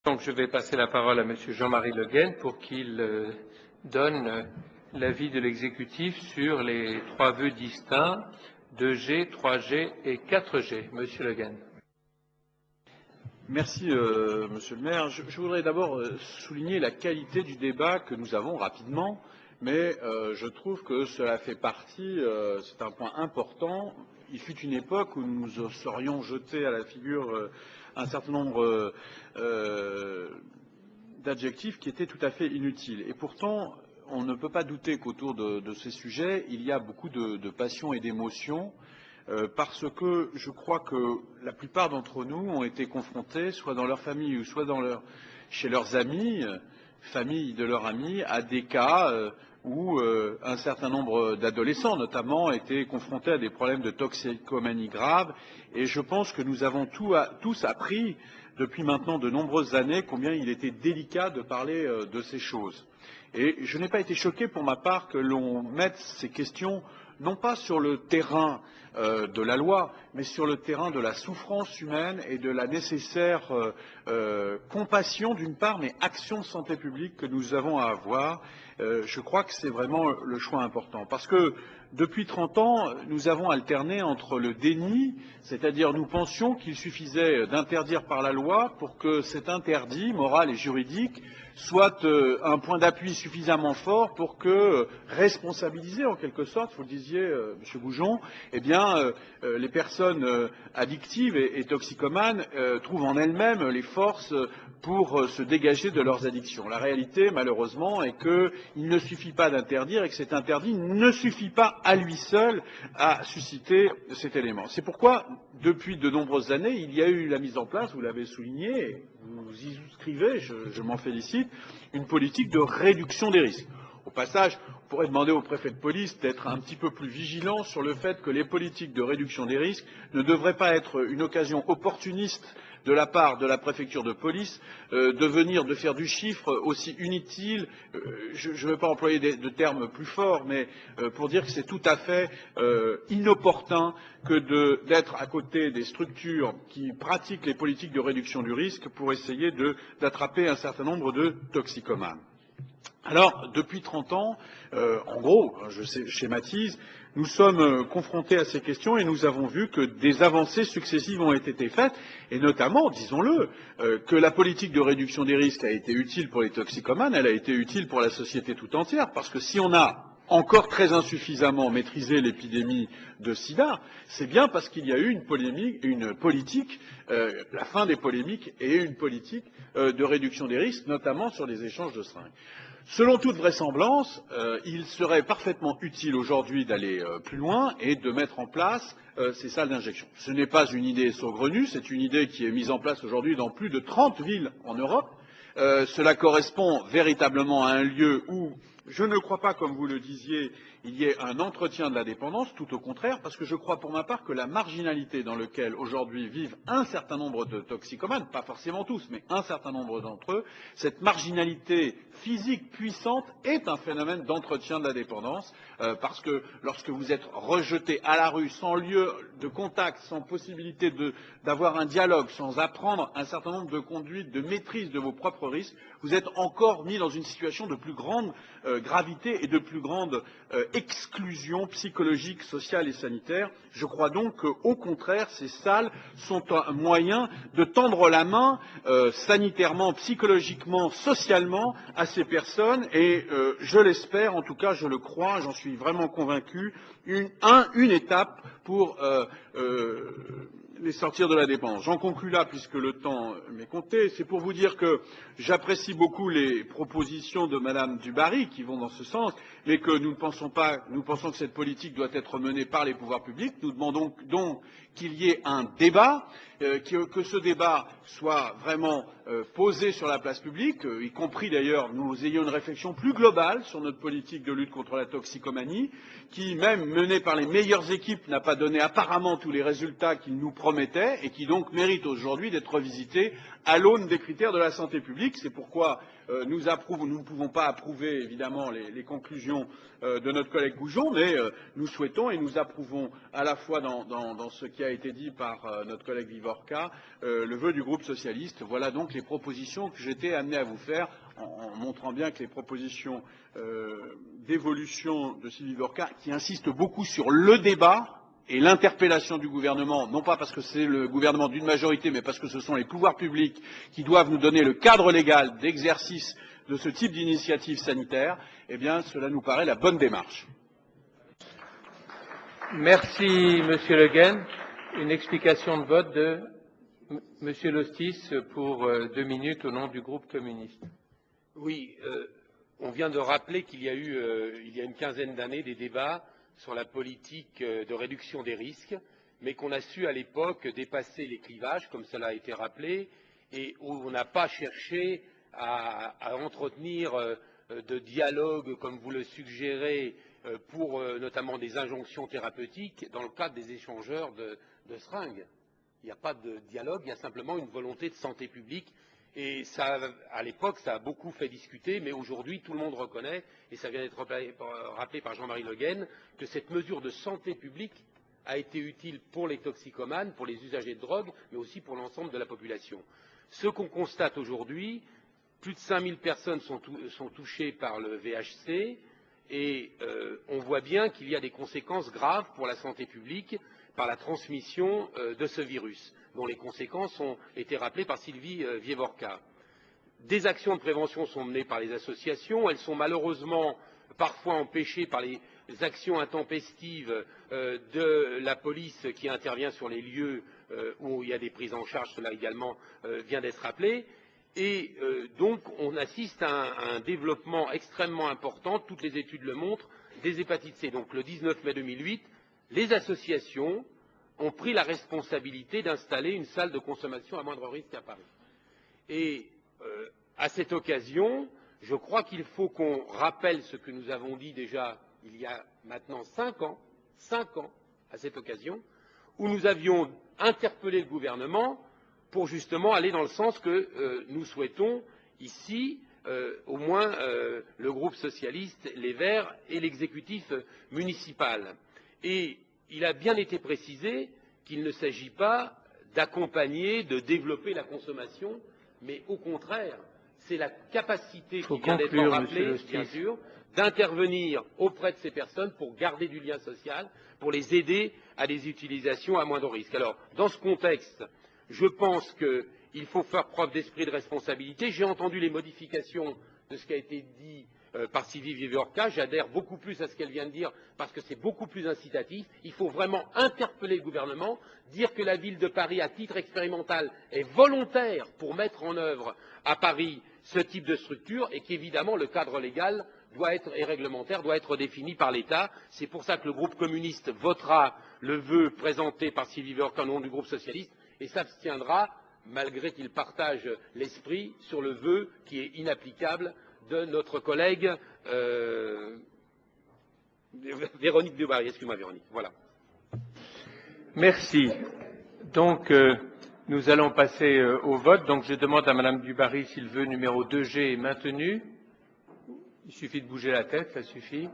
Donc, je vais passer la parole à Monsieur Jean-Marie Le Guen pour qu'il donne l'avis de l'exécutif sur les trois vœux distincts 2G, 3G et 4G. Monsieur Le Guen. Merci, Monsieur le maire. Je voudrais d'abord souligner la qualité du débat que nous avons rapidement, mais je trouve que cela fait partie, c'est un point important. Il fut une époque où nous nous serions jetés à la figure un certain nombre d'adjectifs qui étaient tout à fait inutiles. Et pourtant, on ne peut pas douter qu'autour de ces sujets, il y a beaucoup de passion et d'émotion. Parce que je crois que la plupart d'entre nous ont été confrontés, soit dans leur famille ou soit chez leurs amis, famille de leurs amis, à des cas où un certain nombre d'adolescents, notamment, étaient confrontés à des problèmes de toxicomanie grave. Et je pense que nous avons tous appris, depuis maintenant de nombreuses années, combien il était délicat de parler de ces choses. Et je n'ai pas été choqué, pour ma part, que l'on mette ces questions non pas sur le terrain de la loi, mais sur le terrain de la souffrance humaine et de la nécessaire compassion d'une part, mais action de santé publique que nous avons à avoir. Je crois que c'est vraiment le choix important. Parce que depuis 30 ans, nous avons alterné entre le déni, c'est-à-dire nous pensions qu'il suffisait d'interdire par la loi pour que cet interdit moral et juridique soit un point d'appui suffisamment fort pour que, responsabiliser en quelque sorte, vous le disiez, Monsieur Goujon, eh bien, les personnes addictives et toxicomanes trouvent en elles-mêmes les forces pour se dégager de leurs addictions. La réalité, malheureusement, est qu'il ne suffit pas d'interdire et que cet interdit ne suffit pas à lui seul à susciter cet élément. C'est pourquoi, depuis de nombreuses années, il y a eu la mise en place, vous l'avez souligné, vous y souscrivez, je m'en félicite, une politique de réduction des risques. Au passage, on pourrait demander au préfet de police d'être un petit peu plus vigilant sur le fait que les politiques de réduction des risques ne devraient pas être une occasion opportuniste de la part de la préfecture de police de faire du chiffre aussi inutile, je ne veux pas employer de termes plus forts, mais pour dire que c'est tout à fait inopportun que d'être à côté des structures qui pratiquent les politiques de réduction du risque pour essayer d'attraper un certain nombre de toxicomanes. Alors, depuis 30 ans, en gros, je schématise, nous sommes confrontés à ces questions et nous avons vu que des avancées successives ont été faites, et notamment, disons-le, que la politique de réduction des risques a été utile pour les toxicomanes, elle a été utile pour la société tout entière, parce que si on a encore très insuffisamment maîtrisé l'épidémie de sida, c'est bien parce qu'il y a eu une politique, la fin des polémiques et une politique de réduction des risques, notamment sur les échanges de seringues. Selon toute vraisemblance, il serait parfaitement utile aujourd'hui d'aller plus loin et de mettre en place ces salles d'injection. Ce n'est pas une idée saugrenue, c'est une idée qui est mise en place aujourd'hui dans plus de 30 villes en Europe. Cela correspond véritablement à un lieu où, je ne crois pas, comme vous le disiez, il y ait un entretien de la dépendance, tout au contraire, parce que je crois pour ma part que la marginalité dans laquelle aujourd'hui vivent un certain nombre de toxicomanes, pas forcément tous, mais un certain nombre d'entre eux, cette marginalité physique puissante est un phénomène d'entretien de la dépendance, parce que lorsque vous êtes rejeté à la rue, sans lieu de contact, sans possibilité d'avoir un dialogue, sans apprendre un certain nombre de conduites, de maîtrise de vos propres risques, vous êtes encore mis dans une situation de plus grande gravité et de plus grande exclusion psychologique, sociale et sanitaire. Je crois donc qu'au contraire, ces salles sont un moyen de tendre la main sanitairement, psychologiquement, socialement à ces personnes et je l'espère, en tout cas je le crois, j'en suis vraiment convaincu, une étape pour les sortir de la dépendance. J'en conclus là puisque le temps m'est compté. C'est pour vous dire que j'apprécie beaucoup les propositions de Madame Dubarry qui vont dans ce sens, mais que nous pensons que cette politique doit être menée par les pouvoirs publics. Nous demandons donc qu'il y ait un débat, que ce débat soit vraiment posé sur la place publique, y compris d'ailleurs nous ayons une réflexion plus globale sur notre politique de lutte contre la toxicomanie, qui même menée par les meilleures équipes n'a pas donné apparemment tous les résultats qu'il nous promettait et qui donc mérite aujourd'hui d'être revisitée à l'aune des critères de la santé publique. C'est pourquoi nous ne pouvons pas approuver évidemment les conclusions de notre collègue Goujon, mais nous souhaitons et nous approuvons à la fois dans ce qui a été dit par notre collègue Vivorca le vœu du groupe socialiste. Voilà donc les les propositions que j'étais amené à vous faire, en montrant bien que les propositions d'évolution de Sylvie Vorka, qui insiste beaucoup sur le débat et l'interpellation du gouvernement, non pas parce que c'est le gouvernement d'une majorité, mais parce que ce sont les pouvoirs publics qui doivent nous donner le cadre légal d'exercice de ce type d'initiative sanitaire, eh bien, cela nous paraît la bonne démarche. Merci, Monsieur Le Guen. Une explication de vote de Monsieur Lostis pour 2 minutes au nom du groupe communiste. Oui, on vient de rappeler qu'il y a eu, il y a une quinzaine d'années, des débats sur la politique de réduction des risques, mais qu'on a su à l'époque dépasser les clivages, comme cela a été rappelé, et où on n'a pas cherché à entretenir de dialogue, comme vous le suggérez, pour notamment des injonctions thérapeutiques dans le cadre des échangeurs de seringues. Il n'y a pas de dialogue, il y a simplement une volonté de santé publique. Et ça, à l'époque, ça a beaucoup fait discuter, mais aujourd'hui, tout le monde reconnaît, et ça vient d'être rappelé par Jean-Marie Le Guen, que cette mesure de santé publique a été utile pour les toxicomanes, pour les usagers de drogue, mais aussi pour l'ensemble de la population. Ce qu'on constate aujourd'hui, plus de 5000 personnes sont touchées par le VHC, et on voit bien qu'il y a des conséquences graves pour la santé publique par la transmission de ce virus, dont les conséquences ont été rappelées par Sylvie Vievorka. Des actions de prévention sont menées par les associations, elles sont malheureusement parfois empêchées par les actions intempestives de la police qui intervient sur les lieux où il y a des prises en charge, cela également vient d'être rappelé. Et donc on assiste à un développement extrêmement important, toutes les études le montrent, des hépatites C. Donc le 19 mai 2008, les associations ont pris la responsabilité d'installer une salle de consommation à moindre risque à Paris. Et à cette occasion, je crois qu'il faut qu'on rappelle ce que nous avons dit déjà il y a maintenant 5 ans à cette occasion, où nous avions interpellé le gouvernement pour justement aller dans le sens que nous souhaitons ici, au moins le groupe socialiste, les Verts et l'exécutif municipal. Et il a bien été précisé qu'il ne s'agit pas d'accompagner, de développer la consommation, mais au contraire, c'est la capacité qui vient d'être rappelée, bien sûr, d'intervenir auprès de ces personnes pour garder du lien social, pour les aider à des utilisations à moindre risque. Alors, dans ce contexte, je pense qu'il faut faire preuve d'esprit de responsabilité. J'ai entendu les modifications de ce qui a été dit par Sylvie Vievorka. J'adhère beaucoup plus à ce qu'elle vient de dire parce que c'est beaucoup plus incitatif. Il faut vraiment interpeller le gouvernement, dire que la ville de Paris, à titre expérimental, est volontaire pour mettre en œuvre à Paris ce type de structure et qu'évidemment le cadre légal et réglementaire doit être défini par l'État. C'est pour ça que le groupe communiste votera le vœu présenté par Sylvie Vievorka au nom du groupe socialiste et s'abstiendra, malgré qu'il partage l'esprit, sur le vœu qui est inapplicable de notre collègue Véronique Dubarry. Excuse-moi Véronique. Voilà. Merci. Donc, nous allons passer au vote. Donc, je demande à Madame Dubarry si le vœu numéro 2G est maintenu. Il suffit de bouger la tête, ça suffit.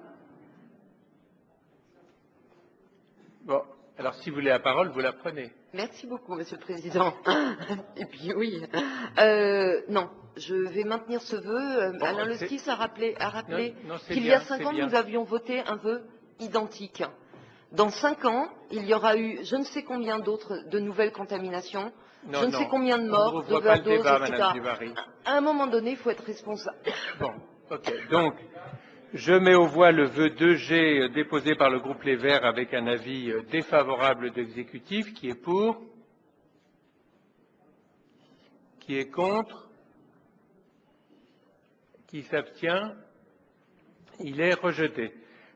Bon, alors si vous voulez la parole, vous la prenez. Merci beaucoup, Monsieur le Président. Et puis oui, non, je vais maintenir ce vœu. Alain Lostis a rappelé qu'il y a 5 ans, nous avions voté un vœu identique. Dans 5 ans, il y aura eu je ne sais combien d'autres de nouvelles contaminations, je ne sais combien de morts, d'overdoses, etc. À un moment donné, il faut être responsable. Bon, ok. Donc, je mets aux voix le vœu 2G déposé par le groupe Les Verts avec un avis défavorable de l'exécutif. Qui est pour? Qui est contre? Qui s'abstient? Il est rejeté.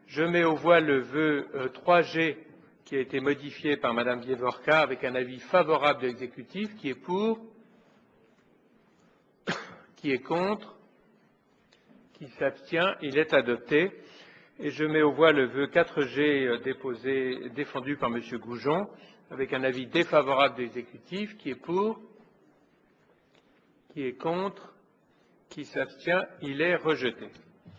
Je mets aux voix le vœu 3G qui a été modifié par Madame Vievorka avec un avis favorable de l'exécutif. Qui est pour? Qui est contre? Qui s'abstient? Il est adopté. Et je mets aux voix le vœu 4G défendu par M. Goujon, avec un avis défavorable de l'exécutif. Qui est pour? Qui est contre? Qui s'abstient? Il est rejeté.